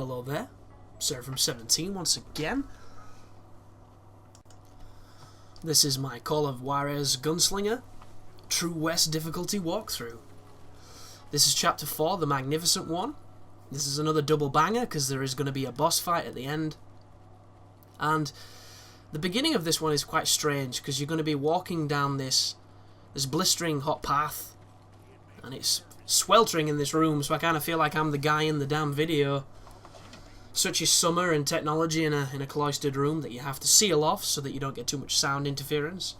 Hello there, Sarah from 17 once again. This is my Call of Juarez Gunslinger True West difficulty walkthrough. This is chapter 4, the magnificent one. This is another double banger because there is going to be a boss fight at the end. And the beginning of this one is quite strange because you're going to be walking down this blistering hot path, and it's sweltering in this room, so I kind of feel like I'm the guy in the damn video. Such is summer and technology in a cloistered room that you have to seal off so that you don't get too much sound interference.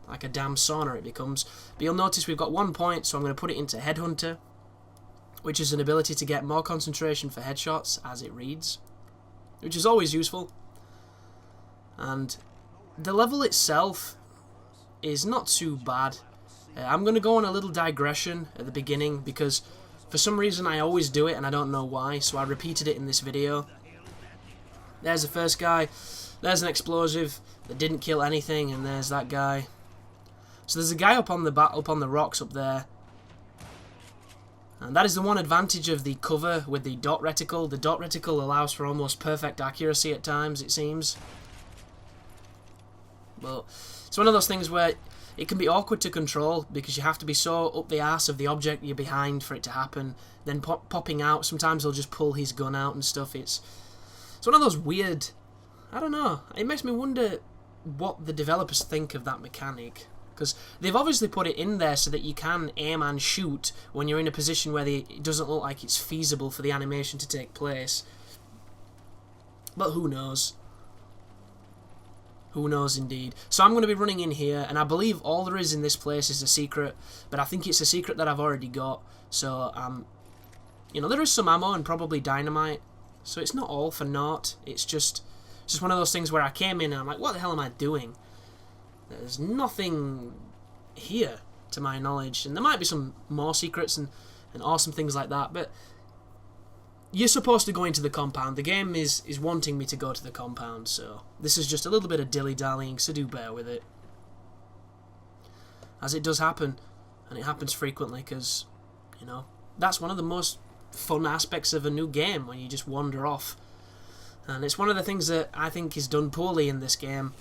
Like a damn sauna it becomes. But you'll notice we've got 1 point, so I'm going to put it into Headhunter, which is an ability to get more concentration for headshots as it reads, which is always useful. And the level itself is not too bad. I'm going to go on a little digression at the beginning because for some reason I always do it and I don't know why, so I repeated it in this video. There's the first guy, there's an explosive that didn't kill anything, and there's that guy. So there's a guy up on the rocks up there. And that is the one advantage of the cover with the dot reticle. The dot reticle allows for almost perfect accuracy at times, it seems. But it's one of those things where it can be awkward to control because you have to be so up the arse of the object you're behind for it to happen. Then popping out, sometimes he'll just pull his gun out and stuff. It's one of those weird, I don't know, it makes me wonder what the developers think of that mechanic. Because they've obviously put it in there so that you can aim and shoot when you're in a position where it doesn't look like it's feasible for the animation to take place. But who knows? Who knows indeed. So I'm going to be running in here, and I believe all there is in this place is a secret, but I think it's a secret that I've already got. So, you know, there is some ammo and probably dynamite, so it's not all for naught. It's just one of those things where I came in and I'm like, what the hell am I doing? There's nothing here, to my knowledge, and there might be some more secrets and awesome things like that, but you're supposed to go into the compound. The game is wanting me to go to the compound, so this is just a little bit of dilly-dallying, so do bear with it. As it does happen, and it happens frequently, because, you know, that's one of the most fun aspects of a new game, when you just wander off. And it's one of the things that I think is done poorly in this game.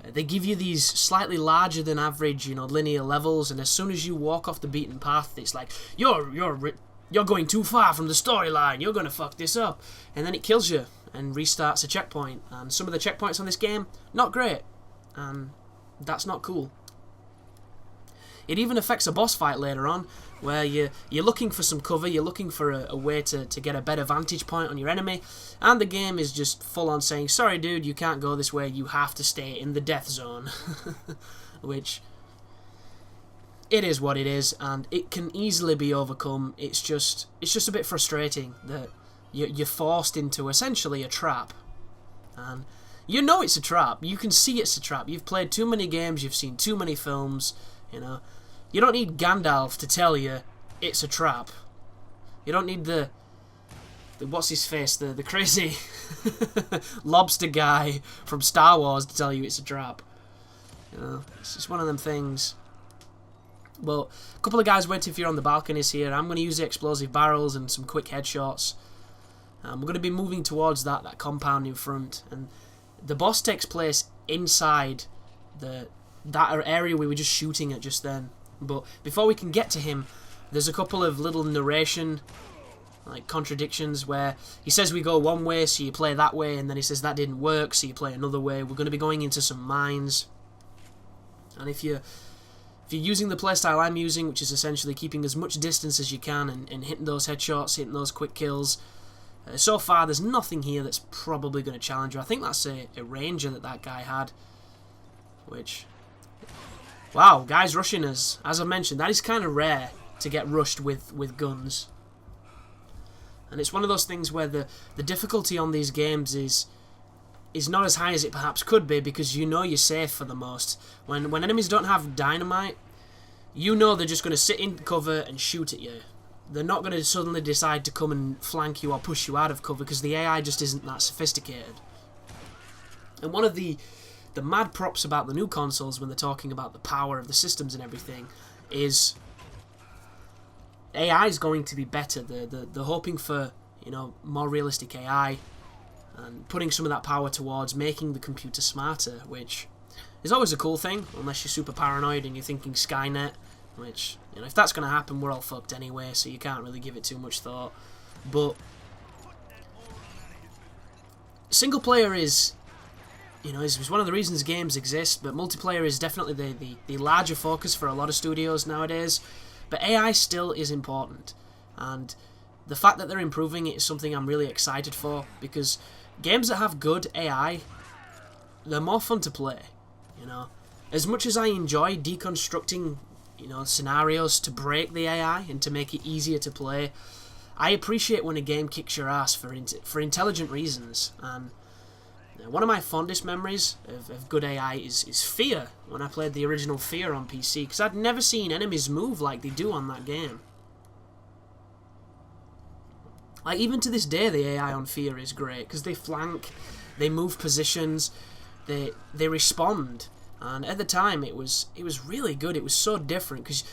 They give you these slightly larger than average, you know, linear levels, and as soon as you walk off the beaten path, it's like, you're going too far from the storyline, you're going to fuck this up. And then it kills you and restarts a checkpoint. And some of the checkpoints on this game, not great. And that's not cool. It even affects a boss fight later on, where you're looking for some cover, you're looking for a way to get a better vantage point on your enemy, and the game is just full on saying, sorry dude, you can't go this way, you have to stay in the death zone. Which, it is what it is, and it can easily be overcome. It's just a bit frustrating that you're forced into essentially a trap. And you know it's a trap, you can see it's a trap, you've played too many games, you've seen too many films, you know. You don't need Gandalf to tell you it's a trap. You don't need the what's his face, the crazy lobster guy from Star Wars to tell you it's a trap. You know, it's just one of them things. Well, a couple of guys waiting for you on the balconies here. I'm going to use the explosive barrels and some quick headshots. We're going to be moving towards that compound in front, and the boss takes place inside that area we were just shooting at just then. But before we can get to him, there's a couple of little narration, like contradictions, where he says we go one way, so you play that way, and then he says that didn't work, so you play another way. We're going to be going into some mines, and if you're using the playstyle I'm using, which is essentially keeping as much distance as you can and hitting those headshots, hitting those quick kills, so far there's nothing here that's probably going to challenge you. I think that's a ranger that guy had, which... Wow, guys rushing us. As I mentioned, that is kind of rare to get rushed with guns. And it's one of those things where the difficulty on these games is not as high as it perhaps could be, because you know you're safe for the most. When enemies don't have dynamite, you know they're just going to sit in cover and shoot at you. They're not going to suddenly decide to come and flank you or push you out of cover, because the AI just isn't that sophisticated. And one of the mad props about the new consoles when they're talking about the power of the systems and everything is AI is going to be better. They're hoping for you know, more realistic AI, and putting some of that power towards making the computer smarter, which is always a cool thing, unless you're super paranoid and you're thinking Skynet, which, you know, if that's going to happen, we're all fucked anyway, so you can't really give it too much thought. But single player is, you know, is one of the reasons games exist, but multiplayer is definitely the larger focus for a lot of studios nowadays. But AI still is important, and the fact that they're improving it is something I'm really excited for, because games that have good AI, they're more fun to play, you know. As much as I enjoy deconstructing, you know, scenarios to break the AI and to make it easier to play, I appreciate when a game kicks your ass for intelligent reasons. And one of my fondest memories of good AI is Fear, when I played the original Fear on PC, because I'd never seen enemies move like they do on that game. Like, even to this day, the AI on Fear is great, because they flank, they move positions, they respond. And at the time, it was really good. It was so different, because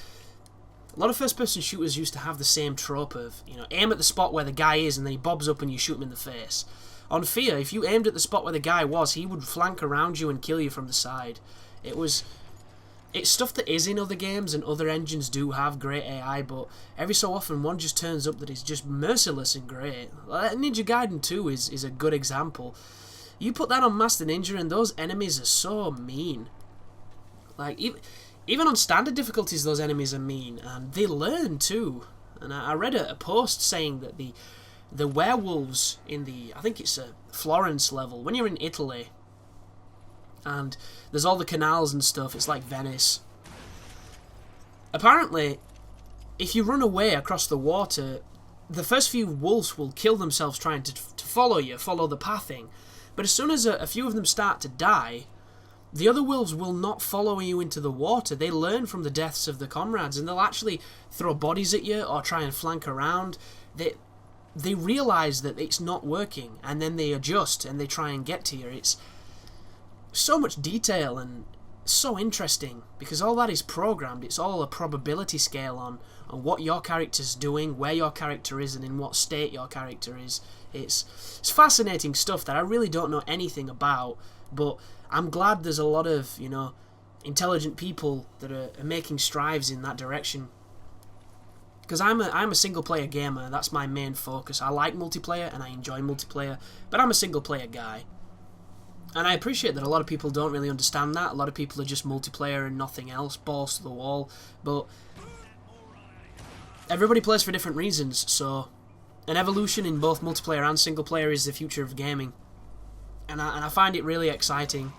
a lot of first-person shooters used to have the same trope of, you know, aim at the spot where the guy is, and then he bobs up and you shoot him in the face. On Fear, if you aimed at the spot where the guy was, he would flank around you and kill you from the side. It's stuff that is in other games, and other engines do have great AI, but every so often one just turns up that is just merciless and great. Ninja Gaiden 2 is a good example. You put that on Master Ninja and those enemies are so mean. Like, even on standard difficulties, those enemies are mean, and they learn too. And I read a post saying that the werewolves in the, I think it's a Florence level, when you're in Italy, and there's all the canals and stuff, it's like Venice. Apparently, if you run away across the water, the first few wolves will kill themselves trying to follow you, follow the pathing. But as soon as a few of them start to die, the other wolves will not follow you into the water. They learn from the deaths of the comrades, and they'll actually throw bodies at you or try and flank around. They realise that it's not working, and then they adjust and they try and get to you. It's so much detail and so interesting, because all that is programmed. It's all a probability scale on what your character's doing, where your character is, and in what state your character is. It's fascinating stuff that I really don't know anything about, but I'm glad there's a lot of, you know, intelligent people that are making strides in that direction. Because I'm a single player gamer, that's my main focus. I like multiplayer and I enjoy multiplayer, but I'm a single player guy. And I appreciate that a lot of people don't really understand that. A lot of people are just multiplayer and nothing else, balls to the wall. But everybody plays for different reasons, so an evolution in both multiplayer and single player is the future of gaming. And I find it really exciting.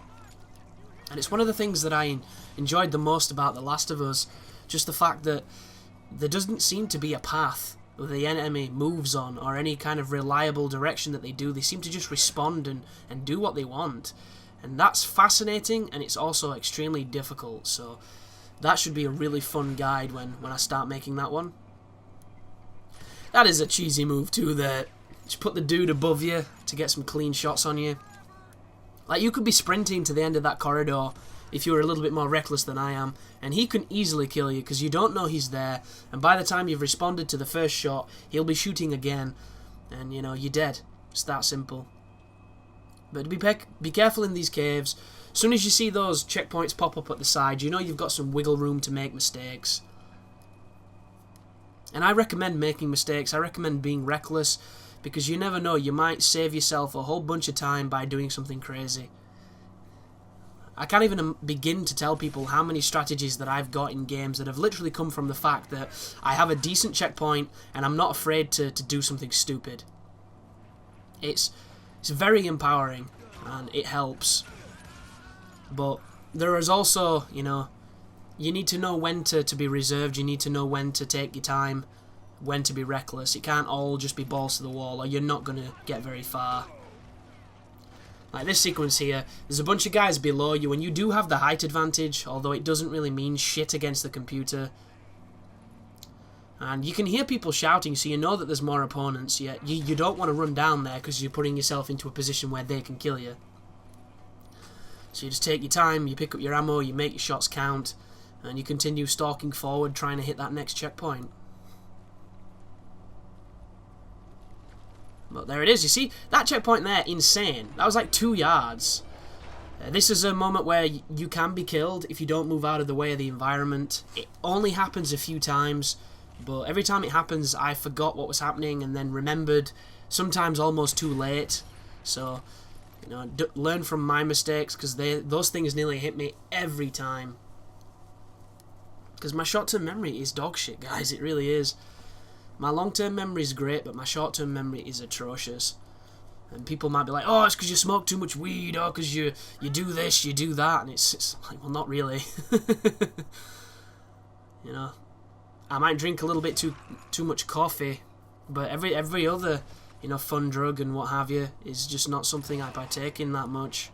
And it's one of the things that I enjoyed the most about The Last of Us, just the fact that there doesn't seem to be a path that the enemy moves on, or any kind of reliable direction that they do. They seem to just respond and do what they want. And that's fascinating, and it's also extremely difficult. So that should be a really fun guide when I start making that one. That is a cheesy move too there. Just put the dude above you to get some clean shots on you. Like, you could be sprinting to the end of that corridor if you were a little bit more reckless than I am, and he can easily kill you because you don't know he's there, and by the time you've responded to the first shot, he'll be shooting again, and, you know, you're dead. It's that simple. But be careful in these caves. As soon as you see those checkpoints pop up at the side, you know you've got some wiggle room to make mistakes. And I recommend making mistakes. I recommend being reckless, because you never know, you might save yourself a whole bunch of time by doing something crazy. I can't even begin to tell people how many strategies that I've got in games that have literally come from the fact that I have a decent checkpoint and I'm not afraid to do something stupid. It's very empowering and it helps. But there is also, you know, you need to know when to be reserved, you need to know when to take your time, when to be reckless. It can't all just be balls to the wall, or you're not going to get very far. Like this sequence here, there's a bunch of guys below you, and you do have the height advantage, although it doesn't really mean shit against the computer. And you can hear people shouting, so you know that there's more opponents, yet you don't want to run down there because you're putting yourself into a position where they can kill you. So you just take your time, you pick up your ammo, you make your shots count, and you continue stalking forward trying to hit that next checkpoint. But there it is. You see, that checkpoint there, insane. That was like 2 yards. This is a moment where you can be killed if you don't move out of the way of the environment. It only happens a few times, but every time it happens, I forgot what was happening and then remembered, sometimes almost too late. So, you know, learn from my mistakes, because those things nearly hit me every time. Because my short-term memory is dog shit, guys. It really is. My long-term memory is great, but my short-term memory is atrocious. And people might be like, oh, it's because you smoke too much weed, or because you do this, you do that. And it's like, well, not really. You know, I might drink a little bit too much coffee, but every other, you know, fun drug and what have you is just not something I partake in that much.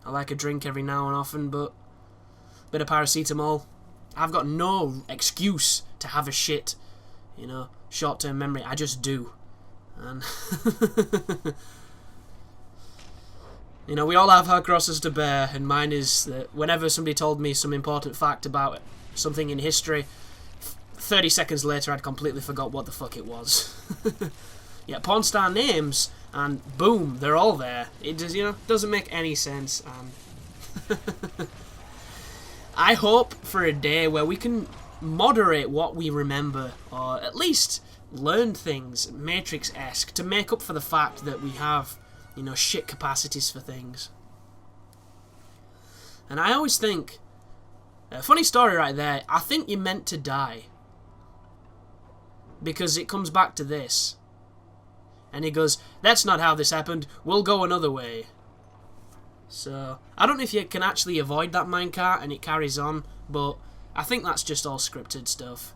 I like a drink every now and often, but a bit of paracetamol. I've got no excuse to have a shit, you know, short-term memory. I just do. And you know, we all have our crosses to bear, and mine is that whenever somebody told me some important fact about something in history, 30 seconds later I'd completely forgot what the fuck it was. Yeah, porn star names, and boom, they're all there. It just, you know, doesn't make any sense. And I hope for a day where we can moderate what we remember, or at least learn things Matrix-esque to make up for the fact that we have, you know, shit capacities for things. And I always think, a funny story right there, I think you're meant to die. Because it comes back to this. And he goes, that's not how this happened, we'll go another way. So, I don't know if you can actually avoid that minecart and it carries on, but I think that's just all scripted stuff.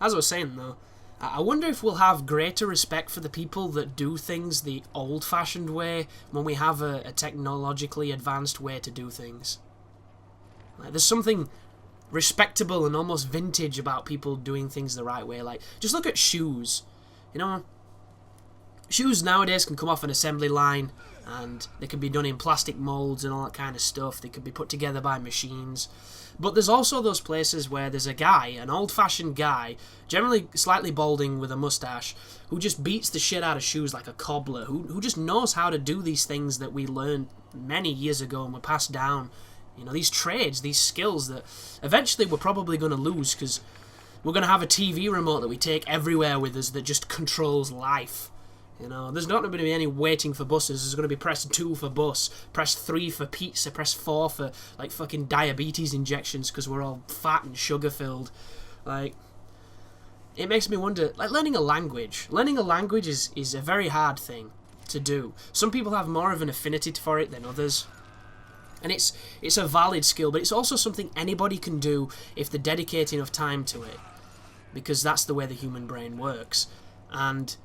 As I was saying though, I wonder if we'll have greater respect for the people that do things the old-fashioned way when we have a technologically advanced way to do things. Like, there's something respectable and almost vintage about people doing things the right way. Like, just look at shoes. You know, shoes nowadays can come off an assembly line, and they can be done in plastic molds and all that kind of stuff. They can be put together by machines. But there's also those places where there's a guy, an old-fashioned guy, generally slightly balding with a mustache, who just beats the shit out of shoes like a cobbler, who just knows how to do these things that we learned many years ago and were passed down. You know, these trades, these skills that eventually we're probably going to lose, because we're going to have a TV remote that we take everywhere with us that just controls life. You know, there's not going to be any waiting for buses. There's going to be press 2 for bus, press 3 for pizza, press 4 for, like, fucking diabetes injections because we're all fat and sugar-filled. Like, it makes me wonder, like, learning a language. Learning a language is a very hard thing to do. Some people have more of an affinity for it than others. And it's a valid skill, but it's also something anybody can do if they dedicate enough time to it. Because that's the way the human brain works. And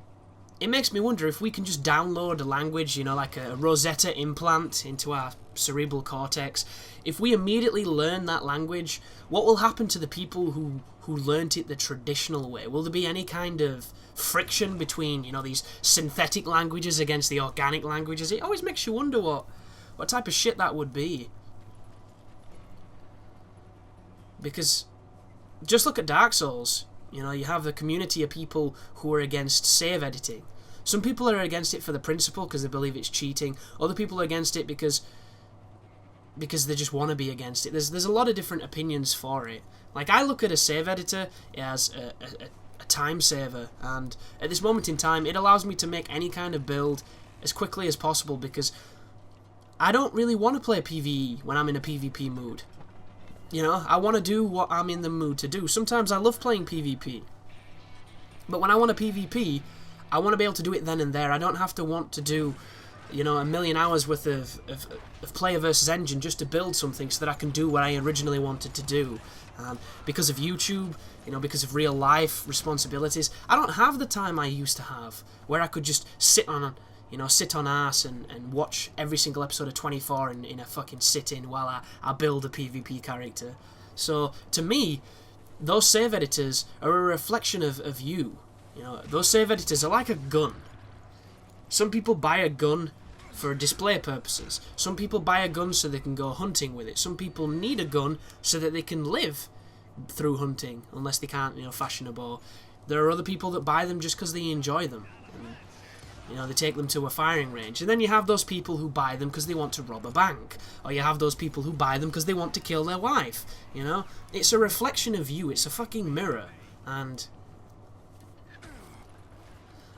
it makes me wonder if we can just download a language, you know, like a Rosetta implant into our cerebral cortex. If we immediately learn that language, what will happen to the people who learnt it the traditional way? Will there be any kind of friction between, you know, these synthetic languages against the organic languages? It always makes you wonder what type of shit that would be. Because just look at Dark Souls. You know, you have a community of people who are against save editing. Some people are against it for the principle because they believe it's cheating. Other people are against it because they just want to be against it. There's a lot of different opinions for it. Like, I look at a save editor as a time saver, and at this moment in time, it allows me to make any kind of build as quickly as possible because I don't really want to play PvE when I'm in a PvP mood. You know, I want to do what I'm in the mood to do. Sometimes I love playing PvP. But when I want a PvP, I want to be able to do it then and there. I don't have to want to do, you know, a million hours worth of player versus engine just to build something so that I can do what I originally wanted to do. Because of YouTube, you know, because of real life responsibilities, I don't have the time I used to have where I could just sit on ass and watch every single episode of 24 in a fucking sit-in while I build a PvP character. So, to me, those save editors are a reflection of you. You know, those save editors are like a gun. Some people buy a gun for display purposes. Some people buy a gun so they can go hunting with it. Some people need a gun so that they can live through hunting, unless they can't, you know, fashion a bow. There are other people that buy them just because they enjoy them. And, you know, they take them to a firing range. And then you have those people who buy them because they want to rob a bank. Or you have those people who buy them because they want to kill their wife. You know? It's a reflection of you. It's a fucking mirror. And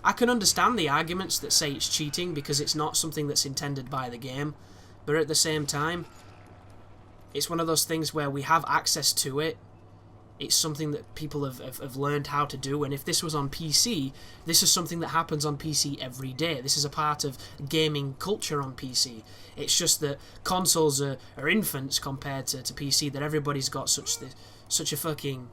I can understand the arguments that say it's cheating because it's not something that's intended by the game. But at the same time, it's one of those things where we have access to it. It's something that people have learned how to do, and if this was on PC, this is something that happens on PC every day. This is a part of gaming culture on PC. It's just that consoles are infants compared to PC, that everybody's got such a fucking,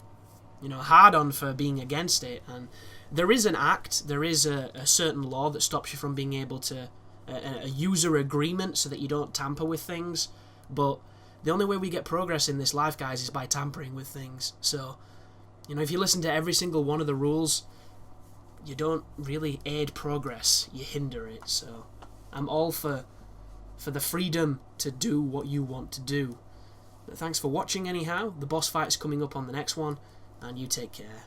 you know, hard-on for being against it. And there is an act, there is a certain law that stops you from being able to, a user agreement so that you don't tamper with things, but the only way we get progress in this life, guys, is by tampering with things. So, you know, if you listen to every single one of the rules, you don't really aid progress, you hinder it. So, I'm all for the freedom to do what you want to do. But thanks for watching anyhow. The boss fight's coming up on the next one, and you take care.